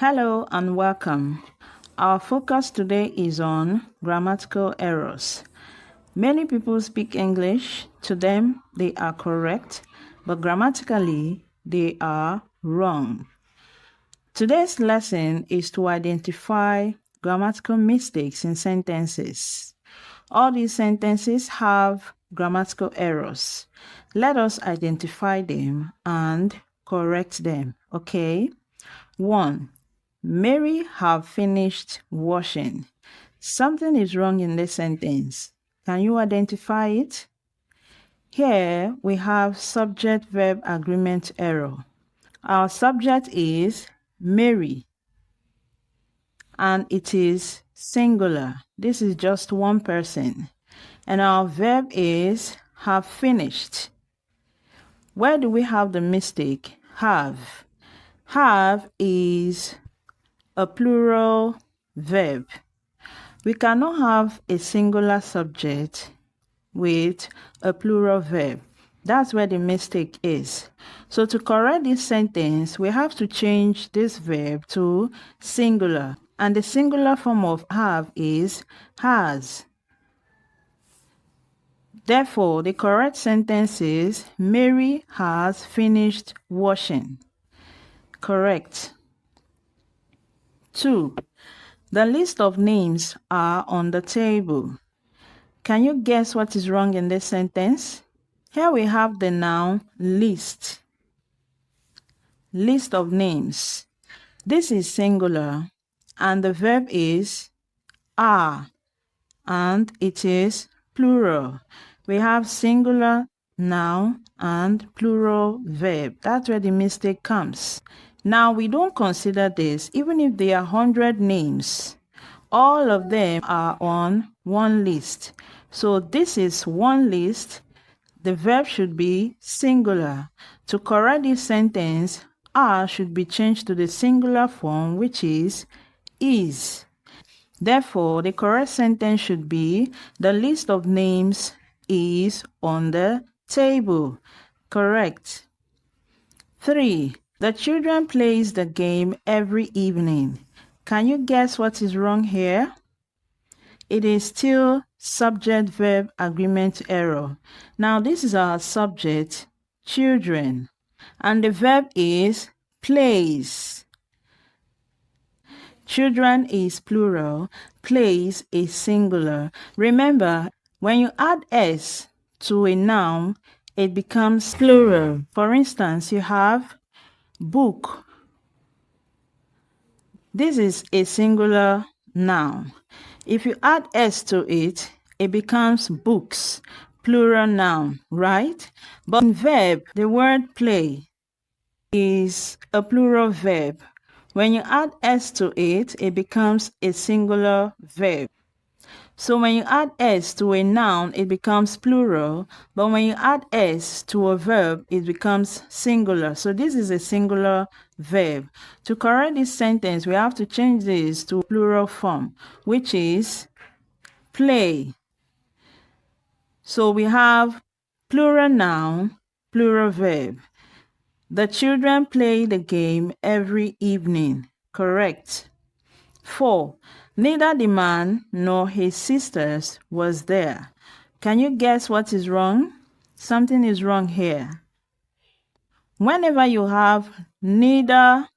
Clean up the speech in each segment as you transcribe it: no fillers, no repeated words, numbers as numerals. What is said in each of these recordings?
Hello and welcome. Our focus today is on grammatical errors. Many people speak English. To them, they are correct, but grammatically, they are wrong. Today's lesson is to identify grammatical mistakes in sentences. All these sentences have grammatical errors. Let us identify them and correct them, okay? 1. Mary have finished washing. Something is wrong in this sentence. Can you identify it? Here we have subject-verb agreement error. Our subject is Mary and it is singular. This is just one person. And our verb is have finished. Where do we have the mistake? Have. Have is a plural verb. We cannot have a singular subject with a plural verb. That's where the mistake is. So to correct this sentence, we have to change this verb to singular. And the singular form of have is has. Therefore, the correct sentence is Mary has finished washing. Correct. 2. The list of names are on the table. Can you guess what is wrong in this sentence? Here we have the noun list. List of names. This is singular and the verb is are and it is plural. We have singular noun and plural verb. That's where the mistake comes. Now, we don't consider this. Even if there are 100 names, all of them are on one list. So this is one list. The verb should be singular. To correct this sentence, are should be changed to the singular form, which is. Therefore, the correct sentence should be the list of names is on the table. Correct. 3. The children plays the game every evening. Can you guess what is wrong here? It is still subject-verb agreement error. Now this is our subject, children, and the verb is plays. Children is plural, plays is singular. Remember, when you add s to a noun, it becomes plural. For instance, you have book. This is a singular noun. If you add s to it, it becomes books, plural noun, right? But in verb, the word play is a plural verb. When you add s to it, it becomes a singular verb. So when you add s to a noun, it becomes plural, but when you add s to a verb, it becomes singular. So this is a singular verb. To correct this sentence, we have to change this to plural form, which is play. So we have plural noun, plural verb. The children play the game every evening. Correct. 4. Neither the man nor his sisters was there. Can you guess what is wrong? Something is wrong here. Whenever you have neither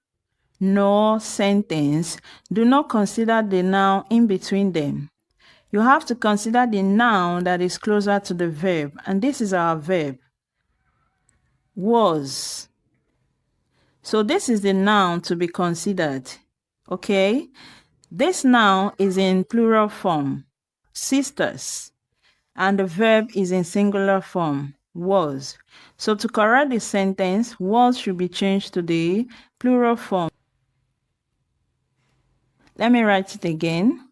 nor sentence, do not consider the noun in between them. You have to consider the noun that is closer to the verb, and this is our verb, was. So this is the noun to be considered, okay? This noun is in plural form, sisters, and the verb is in singular form, was. So to correct the sentence, was should be changed to the plural form. Let me write it again.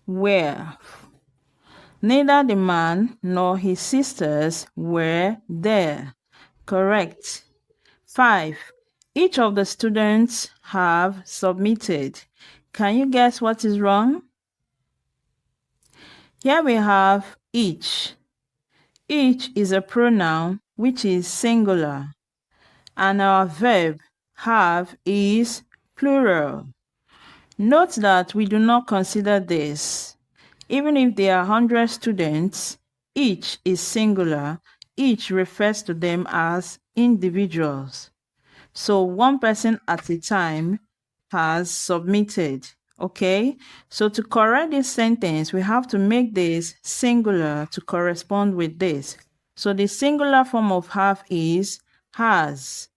Where. Neither the man nor his sisters were there. Correct. 5. Each of the students have submitted. Can you guess what is wrong? Here we have each. Each is a pronoun which is singular, and our verb have is plural. Note that we do not consider this. Even if there are 100 students, each is singular, each refers to them as individuals. So one person at a time has submitted. Okay, so to correct this sentence, we have to make this singular to correspond with this. So the singular form of have is has.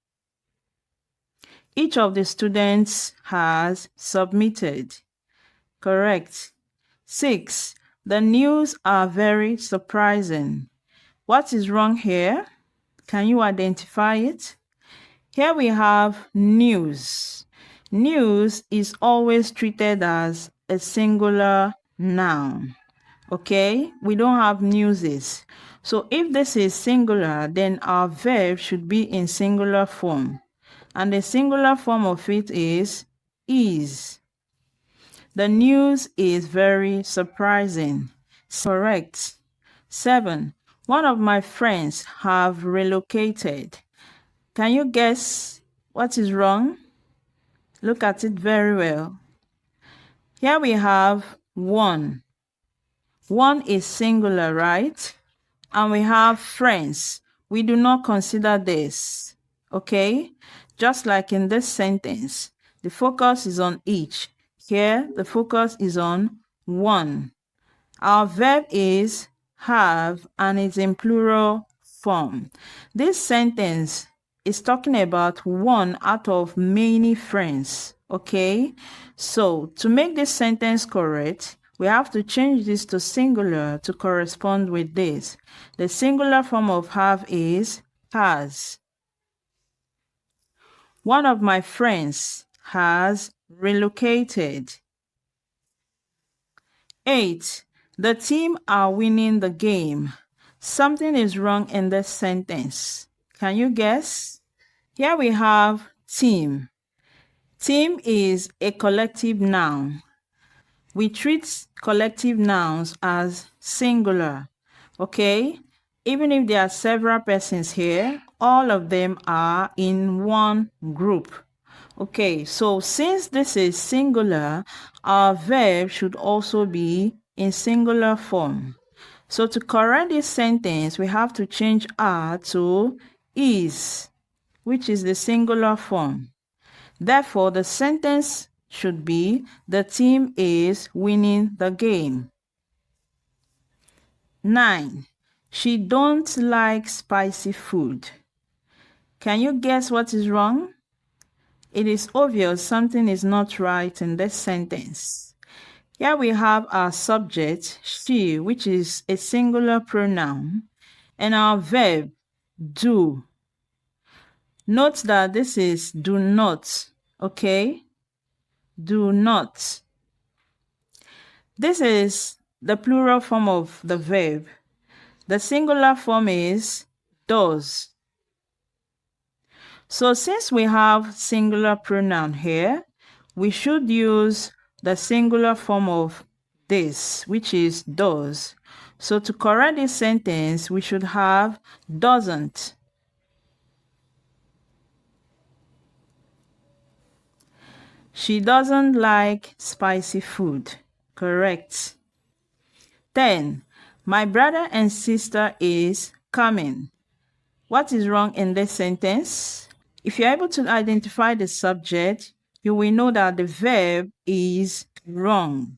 Each of the students has submitted. Correct. 6. The news are very surprising. What is wrong here? Can you identify it? Here we have news. News is always treated as a singular noun. Okay, we don't have newses. So if this is singular, then our verb should be in singular form. And the singular form of it is. The news is very surprising. Correct. 7. One of my friends have relocated. Can you guess what is wrong? Look at it very well. Here we have one. One is singular, right? And we have friends. We do not consider this. Okay? Just like in this sentence, the focus is on each. Here, the focus is on one. Our verb is have and it's in plural form. This sentence is talking about one out of many friends. Okay? So, to make this sentence correct, we have to change this to singular to correspond with this. The singular form of have is has. One of my friends has relocated. 8. The team are winning the game. Something is wrong in this sentence. Can you guess? Here we have team. Team is a collective noun. We treat collective nouns as singular. Okay? Even if there are several persons here, all of them are in one group. Okay, so since this is singular, our verb should also be in singular form. So to correct this sentence, we have to change are to is, which is the singular form. Therefore, the sentence should be, the team is winning the game. 9. She don't like spicy food. Can you guess what is wrong? It is obvious something is not right in this sentence. Here we have our subject, she, which is a singular pronoun, and our verb, do. Note that this is do not, okay? Do not. This is the plural form of the verb. The singular form is does. So since we have singular pronoun here, we should use the singular form of this, which is does. So to correct this sentence, we should have doesn't. She doesn't like spicy food. Correct. 10. My brother and sister is coming. What is wrong in this sentence? If you're able to identify the subject, you will know that the verb is wrong.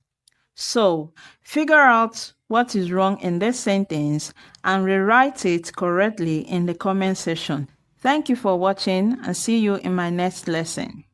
So, figure out what is wrong in this sentence and rewrite it correctly in the comment section. Thank you for watching and see you in my next lesson.